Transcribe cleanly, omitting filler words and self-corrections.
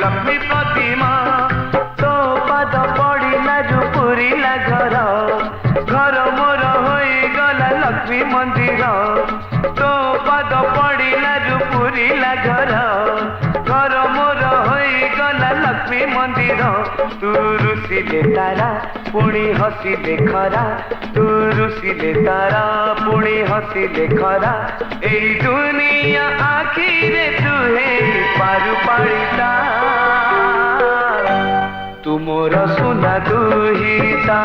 लक्ष्मी प्रतिमा तो पाद पड़िला जो पुरिला घर घर मोर होइगला लक्ष्मी मंदिर तो पाद पड़िला जो पुरिला घर घर मोर होइगला लक्ष्मी मंदिर तू रुसिले तारा पुणी हसिले खरा तू रुसिले तारा पुणी हसिले खरा एई दुनिया आखिरे तुहे पारु पाड़िता तू मोर सुना दुहिता।